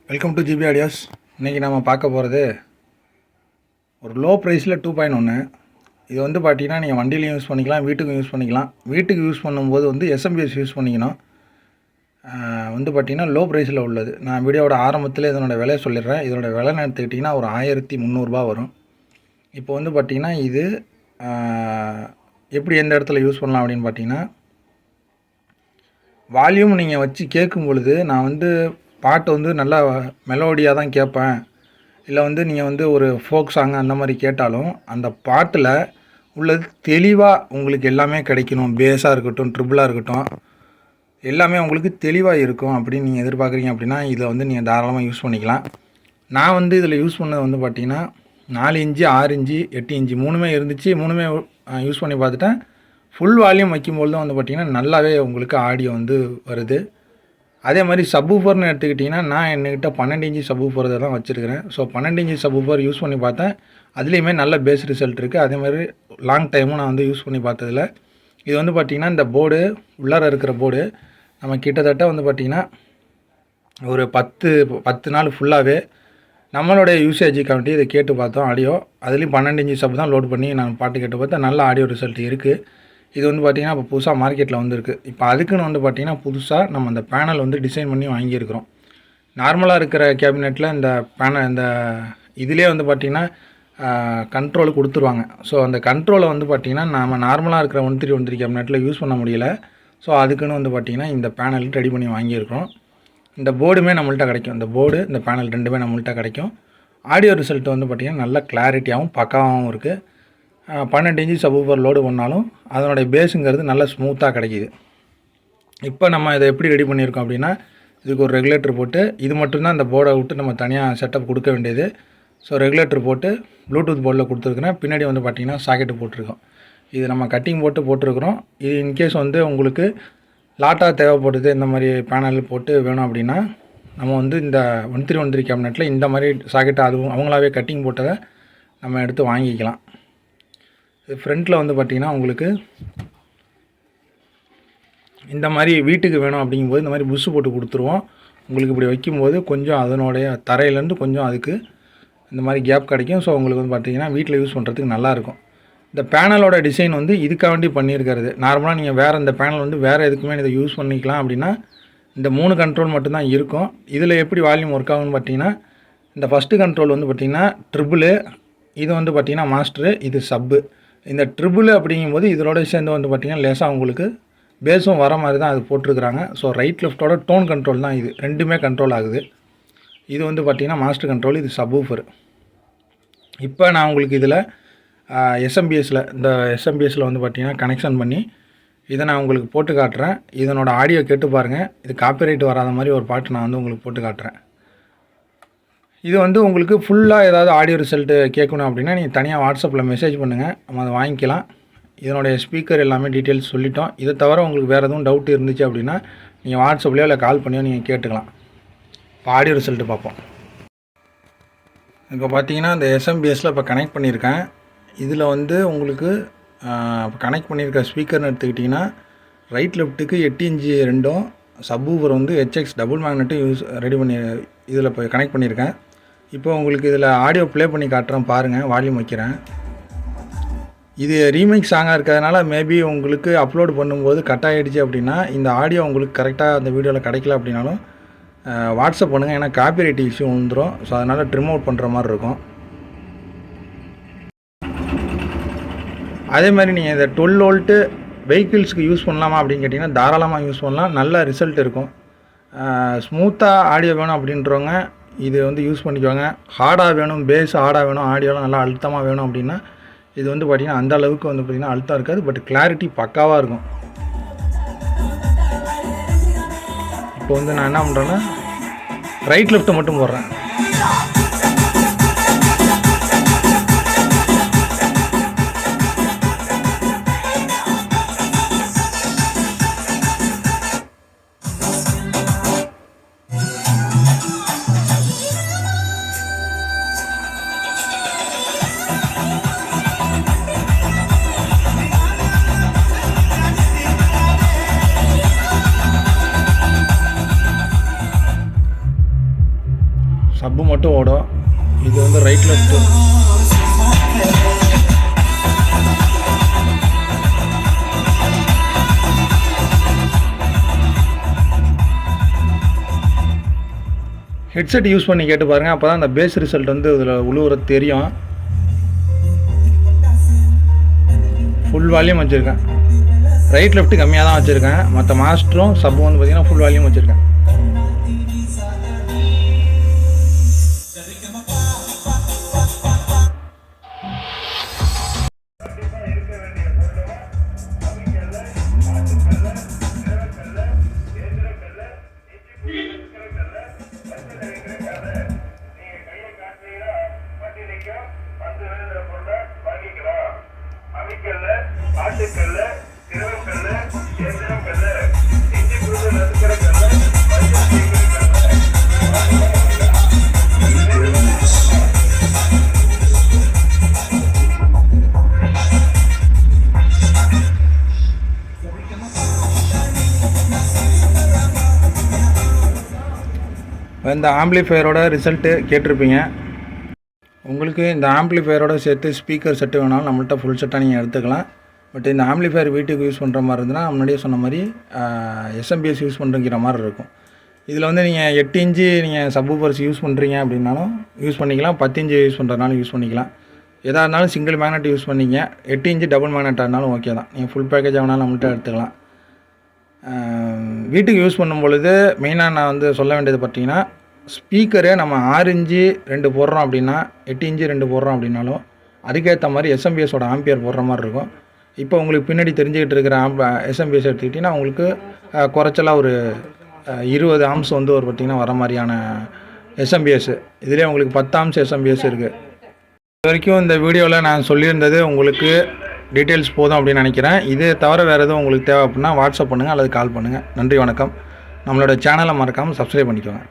Welcome to GB audios. இன்றைக்கி நம்ம பார்க்க போகிறது ஒரு லோ ப்ரைஸில் 2.1. இது வந்து பார்த்திங்கன்னா நீங்கள் வண்டியிலையும் யூஸ் பண்ணிக்கலாம், வீட்டுக்கும் யூஸ் பண்ணிக்கலாம். வீட்டுக்கு யூஸ் பண்ணும்போது வந்து எஸ்எம்பிஎஸ் யூஸ் பண்ணிக்கணும். வந்து பார்த்திங்கன்னா லோ ப்ரைஸில் உள்ளது. நான் வீடியோவோட ஆரம்பத்தில் இதனோட விலையை சொல்லிடுறேன். இதனோட விலை எடுத்துக்கிட்டிங்கன்னா ஒரு 1300 வரும். இப்போ வந்து பார்த்திங்கன்னா இது எப்படி எந்த இடத்துல யூஸ் பண்ணலாம் அப்படின்னு பார்த்திங்கன்னா, வால்யூம் நீங்கள் வச்சு கேட்கும் பொழுது நான் வந்து பாட்டு வந்து நல்லா மெலோடியாக தான் கேட்பேன். இல்லை வந்து நீங்கள் வந்து ஒரு ஃபோக் சாங் அந்த மாதிரி கேட்டாலும் அந்த பாட்டில் உள்ளது தெளிவாக உங்களுக்கு எல்லாமே கிடைக்கணும். பேஸாக இருக்கட்டும், ட்ரிபிளாக இருக்கட்டும், எல்லாமே உங்களுக்கு தெளிவாக இருக்கும் அப்படின்னு நீங்கள் எதிர்பார்க்குறீங்க அப்படின்னா இதில் வந்து நீங்கள் தாராளமாக யூஸ் பண்ணிக்கலாம். நான் வந்து இதில் யூஸ் பண்ணது வந்து பார்த்திங்கன்னா 4 இன்ச்சு, 6 இன்ச்சு, 8 இன்ச்சு மூணுமே இருந்துச்சு. மூணுமே யூஸ் பண்ணி பார்த்துட்டேன். ஃபுல் வால்யூம் வைக்கும்போது தான் வந்து பார்த்திங்கன்னா நல்லாவே உங்களுக்கு ஆடியோ வந்து வருது. அதே மாதிரி சப்வூஃபர்னு எடுத்துக்கிட்டிங்கன்னா நான் என்கிட்ட 12 இன்ச்சு சப்வூஃபர் தான் வச்சுருக்கிறேன். ஸோ 12 இன்ச்சு சப்வூஃபர் யூஸ் பண்ணி பார்த்தேன். அதுலேயுமே நல்ல பேஸ் ரிசல்ட் இருக்குது. அதே மாதிரி லாங் டைமும் நான் வந்து யூஸ் பண்ணி பார்த்ததில்ல. இது வந்து பார்த்திங்கன்னா இந்த போர்டு உள்ளார இருக்கிற போர்டு நம்ம கிட்டத்தட்ட வந்து பார்த்திங்கன்னா ஒரு 10 நாள் ஃபுல்லாகவே நம்மளுடைய யூசேஜுக்காண்டி இதை கேட்டு பார்த்தோம் ஆடியோ. அதுலேயும் 12 இன்ச்சு சப் தான் லோட் பண்ணி நான் பாட்டு கேட்டு பார்த்தேன். நல்ல ஆடியோ ரிசல்ட் இருக்குது. இது வந்து பார்த்திங்கன்னா இப்போ புதுசாக மார்க்கெட்டில் வந்துருக்கு. இப்போ அதுக்குன்னு வந்து பார்த்திங்கன்னா புதுசாக நம்ம அந்த பேனல் வந்து டிசைன் பண்ணி வாங்கியிருக்கிறோம். நார்மலாக இருக்கிற கேபினெட்டில் இந்த பேனல் இந்த இதிலே வந்து பார்த்திங்கன்னா கண்ட்ரோல் கொடுத்துருவாங்க. ஸோ அந்த கண்ட்ரோலை வந்து பார்த்திங்கன்னா நம்ம நார்மலாக இருக்கிற 1313 கேபினெட்டில் யூஸ் பண்ண முடியல. ஸோ அதுக்குன்னு வந்து பார்த்திங்கன்னா இந்த பேனல் ரெடி பண்ணி வாங்கியிருக்கிறோம். இந்த போர்டுமே நம்மள்ட்ட கிடைக்கும். இந்த போர்டு இந்த பேனல் ரெண்டுமே நம்மள்ட்ட கிடைக்கும். ஆடியோ ரிசல்ட் வந்து பார்த்திங்கன்னா நல்ல கிளாரிட்டியாகவும் பக்காவாகவும் இருக்குது. 12 இன்ச்சு சப்வூஃபர் லோடு பண்ணாலும் அதனுடைய பேஸுங்கிறது நல்லா ஸ்மூத்தாக கிடைக்கிது. இப்போ நம்ம இதை எப்படி ரெடி பண்ணியிருக்கோம் அப்படின்னா, இதுக்கு ஒரு ரெகுலேட்டர் போட்டு இது மட்டும்தான் இந்த போர்டை விட்டு நம்ம தனியாக செட்டப் கொடுக்க வேண்டியது. ஸோ ரெகுலேட்டர் போட்டு ப்ளூடூத் போர்டில் கொடுத்துருக்குறேன். பின்னாடி வந்து பார்த்திங்கன்னா சாக்கெட்டு போட்டிருக்கோம். இது நம்ம கட்டிங் போட்டிருக்கிறோம். இது இன்கேஸ் வந்து உங்களுக்கு லாட்டாக தேவைப்படுது, இந்த மாதிரி பேனல் போட்டு வேணும் அப்படின்னா நம்ம வந்து இந்த 1313 கேபினெட்டில் இந்த மாதிரி சாக்கெட்டை அதுவும் அவங்களாவே கட்டிங் போட்டதை நம்ம எடுத்து வாங்கிக்கலாம். ஃப்ரண்ட்டில் வந்து பார்த்திங்கன்னா உங்களுக்கு இந்த மாதிரி வீட்டுக்கு வேணும் அப்படிங்கும்போது இந்த மாதிரி புஷ்ஷு போட்டு கொடுத்துருவோம். உங்களுக்கு இப்படி வைக்கும்போது கொஞ்சம் அதனுடைய தரையிலேருந்து கொஞ்சம் அதுக்கு இந்த மாதிரி கேப் கிடைக்கும். ஸோ உங்களுக்கு வந்து பார்த்திங்கன்னா வீட்டில் யூஸ் பண்ணுறதுக்கு நல்லாயிருக்கும். இந்த பேனலோட டிசைன் வந்து இதுக்காண்டி பண்ணியிருக்கிறது. நார்மலாக நீங்கள் வேறு இந்த பேனல் வந்து வேறு எதுக்குமே இதை யூஸ் பண்ணிக்கலாம் அப்படின்னா இந்த 3 கண்ட்ரோல் மட்டும்தான் இருக்கும். இதில் எப்படி வால்யூம் ஒர்க் ஆகும்னு பார்த்திங்கன்னா, இந்த ஃபஸ்ட்டு கண்ட்ரோல் வந்து பார்த்திங்கன்னா ட்ரிபிளு, இது வந்து பார்த்திங்கன்னா மாஸ்டரு, இது சப்பு. இந்த ட்ரிபிள் அப்படிங்கும்போது இதோட சேர்ந்து வந்து பார்த்திங்கன்னா லேசாக உங்களுக்கு பேஸும் வர மாதிரி தான் அது போட்டிருக்கிறாங்க. ஸோ ரைட் லெஃப்ட்டோட டோன் கண்ட்ரோல் தான் இது ரெண்டுமே கண்ட்ரோல் ஆகுது. இது வந்து பார்த்திங்கன்னா மாஸ்டர் கண்ட்ரோல், இது சப்வூஃபர். இப்போ நான் உங்களுக்கு இதில் எஸ்எம்பிஎஸில் இந்த எஸ்எம்பிஎஸில் வந்து பார்த்திங்கன்னா கனெக்ஷன் பண்ணி இதை நான் உங்களுக்கு போட்டு காட்டுறேன். இதனோட ஆடியோ கேட்டு பாருங்கள். இது காப்பிரைட் வராத மாதிரி ஒரு பாட்டு நான் வந்து உங்களுக்கு போட்டு காட்டுறேன். இது வந்து உங்களுக்கு ஃபுல்லாக ஏதாவது ஆடியோ ரிசல்ட்டு கேட்கணும் அப்படின்னா நீங்கள் தனியாக வாட்ஸ்அப்பில் மெசேஜ் பண்ணுங்கள், நம்ம அதை வாங்கிக்கலாம். இதனுடைய ஸ்பீக்கர் எல்லாமே டீட்டெயில்ஸ் சொல்லிட்டோம். இதை தவிர உங்களுக்கு வேறு எதுவும் டவுட் இருந்துச்சு அப்படின்னா நீங்கள் வாட்ஸ்அப்லேயோ இல்லை கால் பண்ணியோ நீங்கள் கேட்டுக்கலாம். இப்போ ஆடியோ ரிசல்ட்டு பார்ப்போம். இப்போ பார்த்தீங்கன்னா இந்த எஸ்எம்பிஎஸில் இப்போ கனெக்ட் பண்ணியிருக்கேன். இதில் வந்து உங்களுக்கு இப்போ கனெக்ட் பண்ணியிருக்க ஸ்பீக்கர்னு எடுத்துக்கிட்டிங்கன்னா ரைட் லெஃப்ட்டுக்கு 8 இன்ச்சு ரெண்டும், சப்வூஃபர் வந்து ஹெச்எக்ஸ் டபுள் மேக்னெட்டும் ரெடி பண்ணி இதில் இப்போ கனெக்ட் பண்ணியிருக்கேன். இப்போ உங்களுக்கு இதில் ஆடியோ ப்ளே பண்ணி காட்டுறேன் பாருங்கள். வால்யூம் வைக்கிறேன். இது ரீமிக்ஸ் சாங்காக இருக்கிறதுனால மேபி உங்களுக்கு அப்லோட் பண்ணும்போது கட் ஆகிடுச்சு அப்படின்னா இந்த ஆடியோ உங்களுக்கு கரெக்டாக அந்த வீடியோவில் கிடைக்கல அப்படின்னாலும் வாட்ஸ்அப் பண்ணுங்கள். ஏன்னா காப்பிரைட் இஷ்யூ வந்துடும். ஸோ அதனால் ட்ரிம் அவுட் பண்ணுற மாதிரி இருக்கும். அதே மாதிரி நீங்கள் இந்த 12 வோல்ட்டு வெஹிக்கிள்ஸுக்கு யூஸ் பண்ணலாமா அப்படின்னு கேட்டிங்கன்னா தாராளமாக யூஸ் பண்ணலாம். நல்ல ரிசல்ட் இருக்கும். ஸ்மூத்தாக ஆடியோ வேணும் அப்படின்றவங்க இது வந்து யூஸ் பண்ணிக்குவாங்க. ஹார்டாக வேணும், பேஸ் ஹார்டாக வேணும், ஆடியோலாம் நல்லா அழுத்தமாக வேணும் அப்படின்னா இது வந்து பார்த்திங்கன்னா அந்த அளவுக்கு வந்து பார்த்திங்கன்னா அழுத்தம் இருக்காது. பட் கிளாரிட்டி பக்காவாக இருக்கும். இப்போ வந்து நான் என்ன பண்ணுறேன்னா ரைட் லெஃப்ட்டு மட்டும் போடுறேன். மட்டும் ஓடும். இது வந்து ரைட் லெஃப்ட்டு. ஹெட்செட் யூஸ் பண்ணி கேட்டு பாருங்கள். அப்போ தான் அந்த பேஸ் ரிசல்ட் வந்து இதில் உழுவுறது தெரியும். ஃபுல் வால்யூம் வச்சுருக்கேன். ரைட் லெஃப்ட்டு கம்மியாக தான் வச்சுருக்கேன். மற்ற மாஸ்டரும் சப்பும் வந்து பார்த்திங்கன்னா ஃபுல் வால்யூம் வச்சுருக்கேன். இந்த ஆம்பிளிஃபையரோட ரிசல்ட்டு கேட்டிருப்பீங்க. உங்களுக்கு இந்த ஆம்பிளிஃபையரோட சேர்த்து ஸ்பீக்கர் செட்டு வேணாலும் நம்மள்ட்ட ஃபுல் செட்டாக நீங்கள் எடுத்துக்கலாம். பட் இந்த ஆம்பிளிஃபையர் வீட்டுக்கு யூஸ் பண்ணுற மாதிரி இருந்ததுன்னா முன்னாடியே சொன்ன மாதிரி எஸ்எம்பிஎஸ் யூஸ் பண்ணுறங்கிற மாதிரி இருக்கும். இதில் வந்து நீங்கள் 8 இன்ச்சு நீங்கள் சப்வூஃபர்ஸ் யூஸ் பண்ணுறீங்க அப்படின்னாலும் யூஸ் பண்ணிக்கலாம். 10 இன்ச்சு யூஸ் பண்ணுறதுனாலும் யூஸ் பண்ணிக்கலாம். எதாக இருந்தாலும் சிங்கிள் மேக்னெட் யூஸ் பண்ணிங்க. 8 இன்ச்சு டபுள் மேக்னெட்டாக இருந்தாலும் ஓகே தான். நீங்கள் ஃபுல் பேக்கேஜ் வேணாலும் நம்மள்ட்ட எடுத்துக்கலாம். வீட்டுக்கு யூஸ் பண்ணும் பொழுது மெயினாக நான் வந்து சொல்ல வேண்டியது பார்த்தீங்கன்னா, ஸ்பீக்கரு நம்ம 6 இன்ச்சு 2 போடுறோம் அப்படின்னா, 8 இன்ச்சு 2 போடுறோம் அப்படின்னாலும் அதுக்கேற்ற மாதிரி எஸ்எம்பிஎஸோட ஆம்பியர் போடுற மாதிரி இருக்கும். இப்போ உங்களுக்கு பின்னாடி தெரிஞ்சுக்கிட்டு இருக்கிற எஸ்எம்பிஎஸ் எடுத்துக்கிட்டிங்கன்னா உங்களுக்கு குறைச்சலாக ஒரு 20 ஆம்ஸ் வந்து ஒரு பார்த்திங்கன்னா வர மாதிரியான எஸ்எம்பிஎஸ். இதிலே உங்களுக்கு 10 ஆம்ஸ் எஸ்எம்பிஎஸ் இருக்குது. இது வரைக்கும் இந்த வீடியோவில் நான் சொல்லியிருந்தது உங்களுக்கு டீட்டெயில்ஸ் போதும் அப்படின்னு நினைக்கிறேன். இது தவிர வேறு எதுவும் உங்களுக்கு தேவை அப்படின்னா வாட்ஸ்அப் பண்ணுங்கள் அல்லது கால் பண்ணுங்கள். நன்றி, வணக்கம். நம்மளோட சேனலை மறக்காமல் சப்ஸ்கிரைப் பண்ணிக்கோங்க.